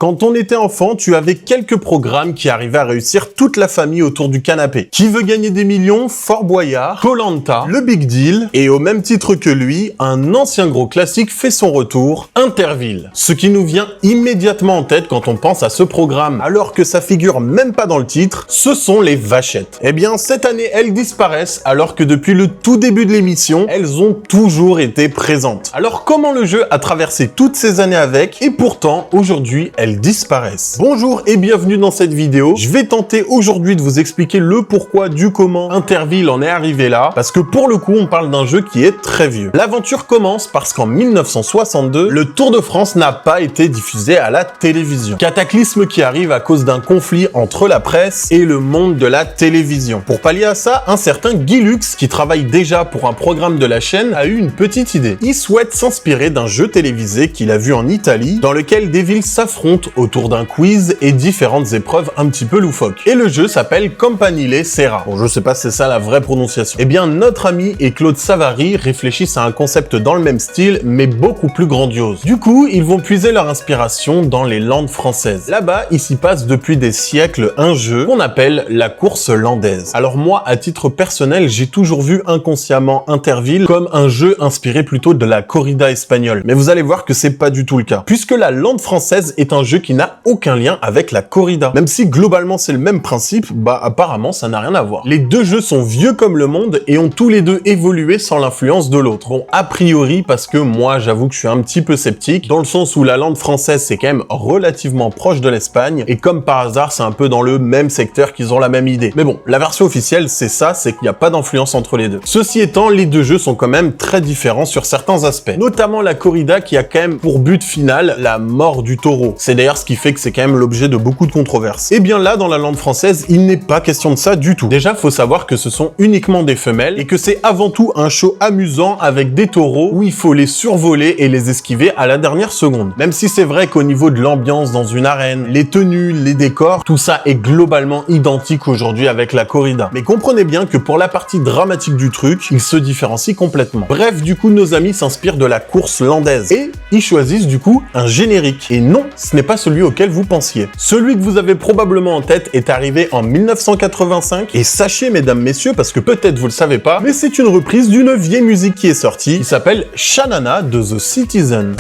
Quand on était enfant, tu avais quelques programmes qui arrivaient à réussir toute la famille autour du canapé. Qui veut gagner des millions? Fort Boyard, Koh-Lanta, Le Big Deal, et au même titre que lui, un ancien gros classique fait son retour, Interville. Ce qui nous vient immédiatement en tête quand on pense à ce programme, alors que ça figure même pas dans le titre, ce sont les vachettes. Eh bien, cette année, elles disparaissent, alors que depuis le tout début de l'émission, elles ont toujours été présentes. Alors comment le jeu a traversé toutes ces années avec, et pourtant, aujourd'hui, elles disparaissent? Bonjour et bienvenue dans cette vidéo. Je vais tenter aujourd'hui de vous expliquer le pourquoi du comment Interville en est arrivé là, parce que pour le coup, on parle d'un jeu qui est très vieux. L'aventure commence parce qu'en 1962, le Tour de France n'a pas été diffusé à la télévision. Cataclysme qui arrive à cause d'un conflit entre la presse et le monde de la télévision. Pour pallier à ça, un certain Guy Lux, qui travaille déjà pour un programme de la chaîne, a eu une petite idée. Il souhaite s'inspirer d'un jeu télévisé qu'il a vu en Italie, dans lequel des villes s'affrontent autour d'un quiz et différentes épreuves un petit peu loufoques. Et le jeu s'appelle Campanile Serra. Bon, je sais pas si c'est ça la vraie prononciation. Eh bien, notre ami et Claude Savary réfléchissent à un concept dans le même style, mais beaucoup plus grandiose. Du coup, ils vont puiser leur inspiration dans les Landes françaises. Là-bas, il s'y passe depuis des siècles un jeu qu'on appelle la course landaise. Alors moi, à titre personnel, j'ai toujours vu inconsciemment Interville comme un jeu inspiré plutôt de la corrida espagnole. Mais vous allez voir que c'est pas du tout le cas. Puisque la Lande française est un jeu qui n'a aucun lien avec la corrida. Même si globalement c'est le même principe, bah apparemment ça n'a rien à voir. Les deux jeux sont vieux comme le monde et ont tous les deux évolué sans l'influence de l'autre. Bon, a priori parce que moi j'avoue que je suis un petit peu sceptique, dans le sens où la Lande française c'est quand même relativement proche de l'Espagne, et comme par hasard c'est un peu dans le même secteur qu'ils ont la même idée. Mais bon, la version officielle c'est ça, c'est qu'il n'y a pas d'influence entre les deux. Ceci étant, les deux jeux sont quand même très différents sur certains aspects. Notamment la corrida qui a quand même pour but final la mort du taureau. C'est d'ailleurs ce qui fait que c'est quand même l'objet de beaucoup de controverses. Et bien là, dans la Lande française, il n'est pas question de ça du tout. Déjà, faut savoir que ce sont uniquement des femelles et que c'est avant tout un show amusant avec des taureaux où il faut les survoler et les esquiver à la dernière seconde. Même si c'est vrai qu'au niveau de l'ambiance dans une arène, les tenues, les décors, tout ça est globalement identique aujourd'hui avec la corrida. Mais comprenez bien que pour la partie dramatique du truc, il se différencie complètement. Bref, du coup, nos amis s'inspirent de la course landaise et ils choisissent du coup un générique. Et non, ce n'est pas celui auquel vous pensiez. Celui que vous avez probablement en tête est arrivé en 1985 et sachez, mesdames, messieurs, parce que peut-être vous le savez pas, mais c'est une reprise d'une vieille musique qui est sortie, qui s'appelle Sha-Na-Na de The Citizen.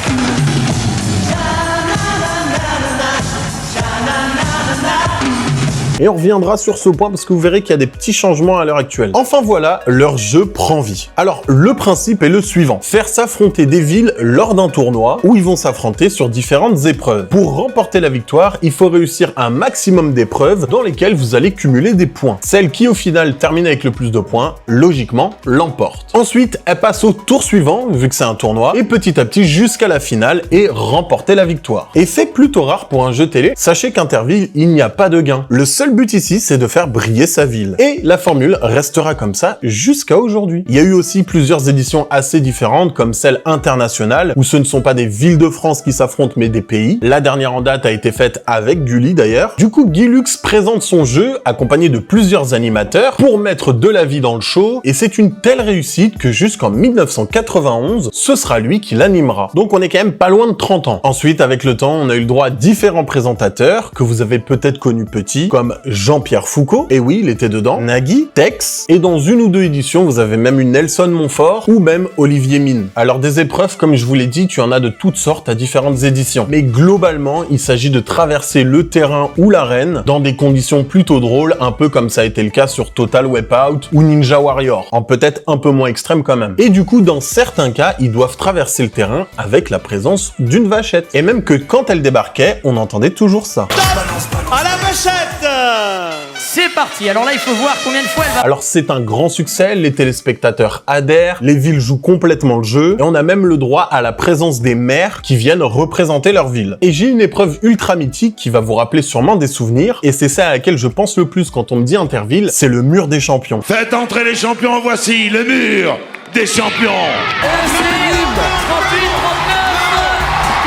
Et on reviendra sur ce point parce que vous verrez qu'il y a des petits changements à l'heure actuelle. Enfin voilà, leur jeu prend vie. Alors, le principe est le suivant. Faire s'affronter des villes lors d'un tournoi où ils vont s'affronter sur différentes épreuves. Pour remporter la victoire, il faut réussir un maximum d'épreuves dans lesquelles vous allez cumuler des points. Celle qui au final termine avec le plus de points, logiquement, l'emporte. Ensuite, elle passe au tour suivant, vu que c'est un tournoi, et petit à petit jusqu'à la finale et remporter la victoire. Et fait plutôt rare pour un jeu télé, sachez qu'Interville, il n'y a pas de gain. Le seul but ici, c'est de faire briller sa ville. Et la formule restera comme ça jusqu'à aujourd'hui. Il y a eu aussi plusieurs éditions assez différentes, comme celle internationale, où ce ne sont pas des villes de France qui s'affrontent, mais des pays. La dernière en date a été faite avec Gulli d'ailleurs. Du coup, Guy Lux présente son jeu, accompagné de plusieurs animateurs, pour mettre de la vie dans le show, et c'est une telle réussite que jusqu'en 1991, ce sera lui qui l'animera. Donc on est quand même pas loin de 30 ans. Ensuite, avec le temps, on a eu le droit à différents présentateurs, que vous avez peut-être connus petits, comme Jean-Pierre Foucault, et oui, il était dedans, Nagui, Tex, et dans une ou deux éditions, vous avez même eu Nelson Montfort, ou même Olivier Mine. Alors des épreuves, comme je vous l'ai dit, tu en as de toutes sortes à différentes éditions. Mais globalement, il s'agit de traverser le terrain ou l'arène dans des conditions plutôt drôles, un peu comme ça a été le cas sur Total Wipeout ou Ninja Warrior, en peut-être un peu moins extrême quand même. Et du coup, dans certains cas, ils doivent traverser le terrain avec la présence d'une vachette. Et même que quand elle débarquait, on entendait toujours ça. À la vachette! C'est parti, alors là il faut voir combien de fois elle va... Alors c'est un grand succès, les téléspectateurs adhèrent, les villes jouent complètement le jeu, et on a même le droit à la présence des maires qui viennent représenter leur ville. Et j'ai une épreuve ultra mythique qui va vous rappeler sûrement des souvenirs, et c'est ça à laquelle je pense le plus quand on me dit Interville, c'est le mur des champions. Faites entrer les champions, voici le mur des champions. C'est 38,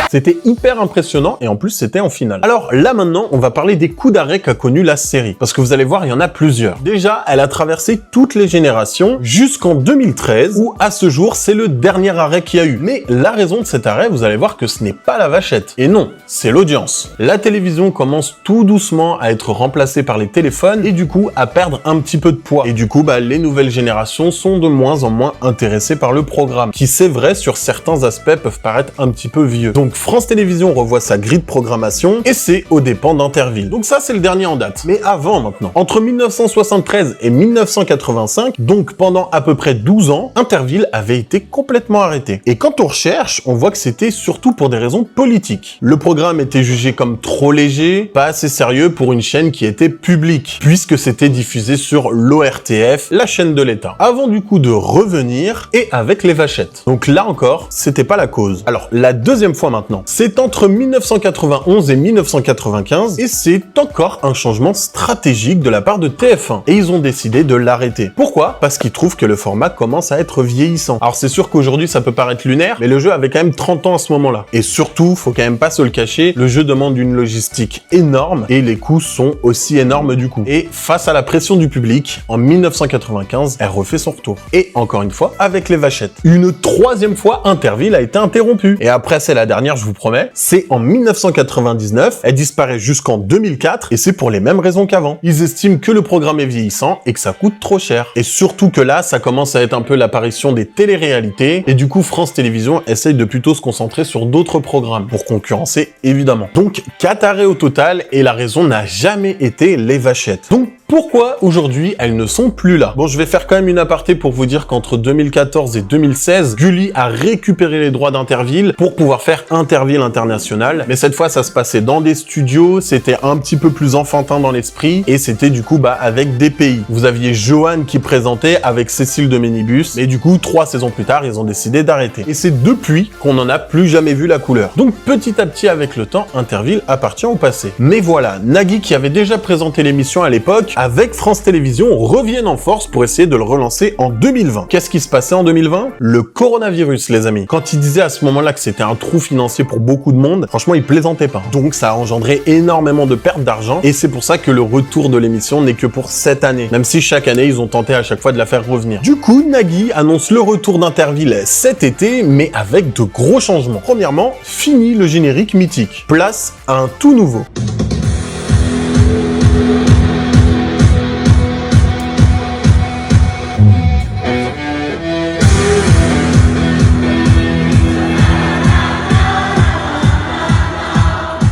39, C'était hyper impressionnant et en plus c'était en finale. Alors là maintenant, on va parler des coups d'arrêt qu'a connu la série. Parce que vous allez voir, il y en a plusieurs. Déjà, elle a traversé toutes les générations jusqu'en 2013 où à ce jour, c'est le dernier arrêt qu'il y a eu. Mais la raison de cet arrêt, vous allez voir que ce n'est pas la vachette. Et non, c'est l'audience. La télévision commence tout doucement à être remplacée par les téléphones et du coup à perdre un petit peu de poids. Et du coup, les nouvelles générations sont de moins en moins intéressées par le programme, qui c'est vrai sur certains aspects peuvent paraître un petit peu vieux. Donc France Télévisions revoit sa grille de programmation et c'est aux dépens d'Interville. Donc ça c'est le dernier en date. Mais avant maintenant, entre 1973 et 1985, donc pendant à peu près 12 ans, Interville avait été complètement arrêté. Et quand on recherche, on voit que c'était surtout pour des raisons politiques. Le programme était jugé comme trop léger, pas assez sérieux pour une chaîne qui était publique, puisque c'était diffusé sur l'ORTF, la chaîne de l'État. Avant du coup de revenir et avec les vachettes. Donc là encore, c'était pas la cause. Alors la deuxième fois maintenant, c'est entre 1991 et 1995 et c'est encore un changement stratégique de la part de TF1 et ils ont décidé de l'arrêter. Pourquoi? Parce qu'ils trouvent que le format commence à être vieillissant. Alors c'est sûr qu'aujourd'hui ça peut paraître lunaire, mais le jeu avait quand même 30 ans à ce moment-là. Et surtout, faut quand même pas se le cacher, le jeu demande une logistique énorme et les coûts sont aussi énormes du coup. Et face à la pression du public, en 1995, elle refait son retour. Et encore une fois, avec les vachettes. Une troisième fois, Interville a été interrompue. Et après, c'est la dernière, je vous promets, c'est en 1999, elle disparaît jusqu'en 2004 et c'est pour les mêmes raisons qu'avant. Ils estiment que le programme est vieillissant et que ça coûte trop cher. Et surtout que là, ça commence à être un peu l'apparition des téléréalités et du coup, France Télévisions essaye de plutôt se concentrer sur d'autres programmes pour concurrencer évidemment. Donc, 4 arrêts au total et la raison n'a jamais été les vachettes. Donc, pourquoi aujourd'hui elles ne sont plus là? Bon, je vais faire quand même une aparté pour vous dire qu'entre 2014 et 2016, Gulli a récupéré les droits d'Interville pour pouvoir faire Interville International. Mais cette fois, ça se passait dans des studios, c'était un petit peu plus enfantin dans l'esprit et c'était du coup avec des pays. Vous aviez Johan qui présentait avec Cécile de Ménibus et du coup 3 saisons plus tard, ils ont décidé d'arrêter. Et c'est depuis qu'on n'en a plus jamais vu la couleur. Donc petit à petit avec le temps, Interville appartient au passé. Mais voilà, Nagui qui avait déjà présenté l'émission à l'époque, avec France Télévisions, reviennent en force pour essayer de le relancer en 2020. Qu'est-ce qui se passait en 2020? Le coronavirus, les amis. Quand il disait à ce moment-là que c'était un trou financier pour beaucoup de monde, franchement, il plaisantait pas. Donc ça a engendré énormément de pertes d'argent et c'est pour ça que le retour de l'émission n'est que pour cette année. Même si chaque année, ils ont tenté à chaque fois de la faire revenir. Du coup, Nagui annonce le retour d'Interville cet été, mais avec de gros changements. Premièrement, fini le générique mythique. Place à un tout nouveau.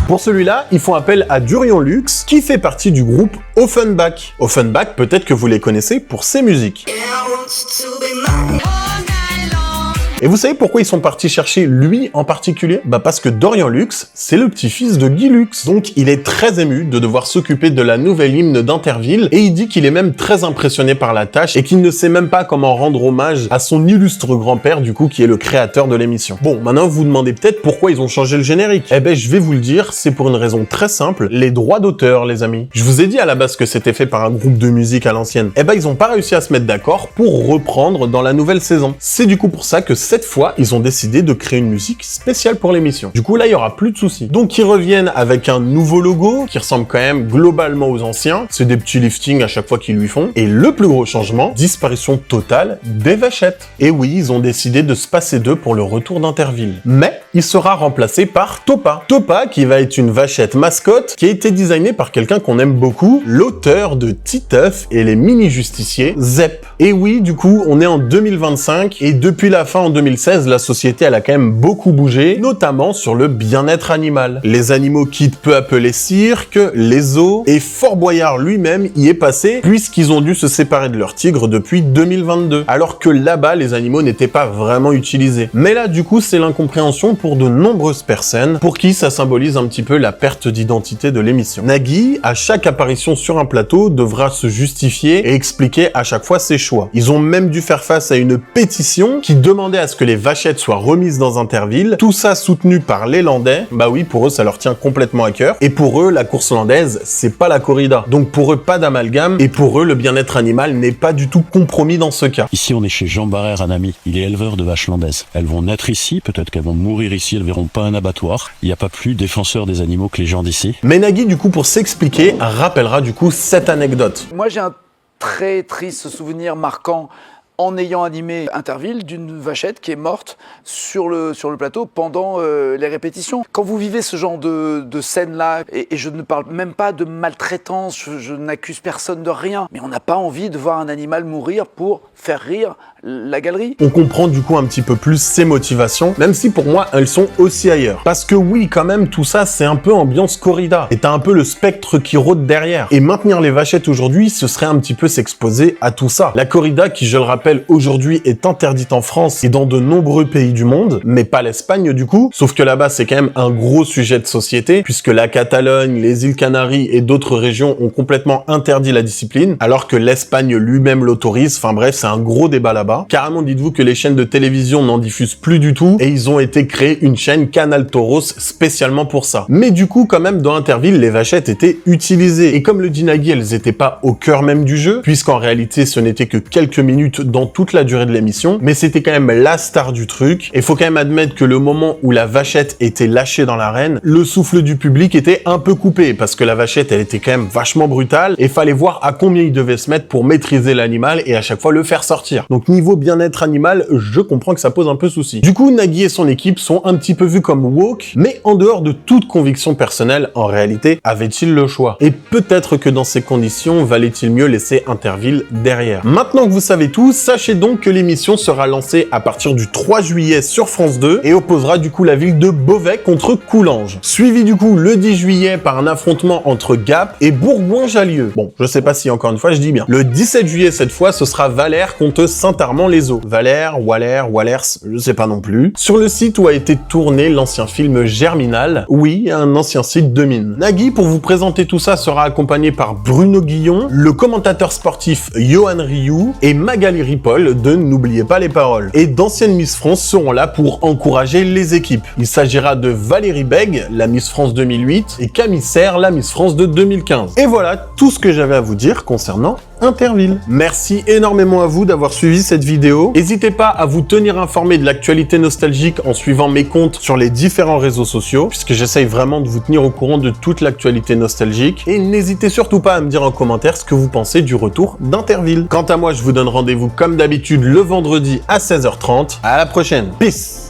Pour celui-là, ils font appel à Durian Lux, qui fait partie du groupe Offenbach. Offenbach, peut-être que vous les connaissez pour ses musiques. Et vous savez pourquoi ils sont partis chercher lui en particulier? Parce que Dorian Lux, c'est le petit-fils de Guy Lux. Donc il est très ému de devoir s'occuper de la nouvelle hymne d'Interville et il dit qu'il est même très impressionné par la tâche et qu'il ne sait même pas comment rendre hommage à son illustre grand-père du coup qui est le créateur de l'émission. Bon, maintenant vous vous demandez peut-être pourquoi ils ont changé le générique. Eh ben je vais vous le dire, c'est pour une raison très simple, les droits d'auteur les amis. Je vous ai dit à la base que c'était fait par un groupe de musique à l'ancienne. Eh ben ils ont pas réussi à se mettre d'accord pour reprendre dans la nouvelle saison. C'est du coup pour ça que cette fois, ils ont décidé de créer une musique spéciale pour l'émission. Du coup, là, il y aura plus de soucis. Donc, ils reviennent avec un nouveau logo qui ressemble quand même globalement aux anciens. C'est des petits liftings à chaque fois qu'ils lui font. Et le plus gros changement, disparition totale des vachettes. Et oui, ils ont décidé de se passer d'eux pour le retour d'Interville. Mais, il sera remplacé par Topa. Topa, qui va être une vachette mascotte, qui a été designée par quelqu'un qu'on aime beaucoup, l'auteur de Titeuf et les mini-justiciers, Zep. Et oui, du coup, on est en 2025 et depuis la fin en 2016, la société elle a quand même beaucoup bougé, notamment sur le bien-être animal. Les animaux quittent peu à peu les cirques, les zoos, et Fort Boyard lui-même y est passé, puisqu'ils ont dû se séparer de leurs tigres depuis 2022, alors que là-bas, les animaux n'étaient pas vraiment utilisés. Mais là, du coup, c'est l'incompréhension pour de nombreuses personnes, pour qui ça symbolise un petit peu la perte d'identité de l'émission. Nagui, à chaque apparition sur un plateau, devra se justifier et expliquer à chaque fois ses choix. Ils ont même dû faire face à une pétition qui demandait à ce que les vachettes soient remises dans Interville, tout ça soutenu par les Landais. Bah oui, pour eux, ça leur tient complètement à cœur. Et pour eux, la course landaise, c'est pas la corrida. Donc pour eux, pas d'amalgame. Et pour eux, le bien-être animal n'est pas du tout compromis dans ce cas. Ici, on est chez Jean Barrère, un ami. Il est éleveur de vaches landaises. Elles vont naître ici, peut-être qu'elles vont mourir ici, elles verront pas un abattoir. Il n'y a pas plus défenseur des animaux que les gens d'ici. Mais Nagui, du coup, pour s'expliquer, rappellera du coup cette anecdote. Moi, j'ai un très triste souvenir marquant en ayant animé Interville d'une vachette qui est morte sur le plateau pendant les répétitions. Quand vous vivez ce genre de scène-là, et je ne parle même pas de maltraitance, je n'accuse personne de rien, mais on n'a pas envie de voir un animal mourir pour faire rire la galerie. On comprend du coup un petit peu plus ses motivations, même si pour moi elles sont aussi ailleurs. Parce que oui, quand même, tout ça c'est un peu ambiance corrida, et t'as un peu le spectre qui rôde derrière. Et maintenir les vachettes aujourd'hui, ce serait un petit peu s'exposer à tout ça. La corrida, qui je le rappelle aujourd'hui est interdite en France et dans de nombreux pays du monde, mais pas l'Espagne du coup, sauf que là-bas c'est quand même un gros sujet de société, puisque la Catalogne, les îles Canaries et d'autres régions ont complètement interdit la discipline, alors que l'Espagne lui-même l'autorise. Enfin bref, c'est un gros débat là-bas. Carrément, dites-vous que les chaînes de télévision n'en diffusent plus du tout, et ils ont été créés une chaîne Canal Toros spécialement pour ça. Mais du coup, quand même, dans Interville, les vachettes étaient utilisées, et comme le dit Nagui, elles étaient pas au cœur même du jeu, puisqu'en réalité, ce n'était que quelques minutes dans toute la durée de l'émission, mais c'était quand même la star du truc, et faut quand même admettre que le moment où la vachette était lâchée dans l'arène, le souffle du public était un peu coupé, parce que la vachette, elle était quand même vachement brutale, et fallait voir à combien il devait se mettre pour maîtriser l'animal, et à chaque fois le faire sortir. Donc niveau bien-être animal, je comprends que ça pose un peu souci. Du coup, Nagui et son équipe sont un petit peu vus comme woke, mais en dehors de toute conviction personnelle, en réalité, avaient-ils le choix? Et peut-être que dans ces conditions, valait-il mieux laisser Interville derrière? Maintenant que vous savez tout, sachez donc que l'émission sera lancée à partir du 3 juillet sur France 2 et opposera du coup la ville de Beauvais contre Coulanges. Suivi du coup le 10 juillet par un affrontement entre Gap et Bourgoin-Jallieu. Bon, je sais pas si encore une fois je dis bien. Le 17 juillet cette fois, ce sera Valère contre Saint-Armand-les-Eaux. Valère, Wallers, je sais pas non plus. Sur le site où a été tourné l'ancien film Germinal, oui, un ancien site de mine. Nagui, pour vous présenter tout ça, sera accompagné par Bruno Guillon, le commentateur sportif Johan Rioux et Magali Ripoll de N'oubliez pas les paroles. Et d'anciennes Miss France seront là pour encourager les équipes. Il s'agira de Valérie Bègue, la Miss France 2008, et Camille Serre, la Miss France de 2015. Et voilà tout ce que j'avais à vous dire concernant Interville. Merci énormément à vous d'avoir suivi cette vidéo. N'hésitez pas à vous tenir informé de l'actualité nostalgique en suivant mes comptes sur les différents réseaux sociaux, puisque j'essaye vraiment de vous tenir au courant de toute l'actualité nostalgique. Et n'hésitez surtout pas à me dire en commentaire ce que vous pensez du retour d'Interville. Quant à moi, je vous donne rendez-vous comme d'habitude le vendredi à 16h30. À la prochaine. Peace!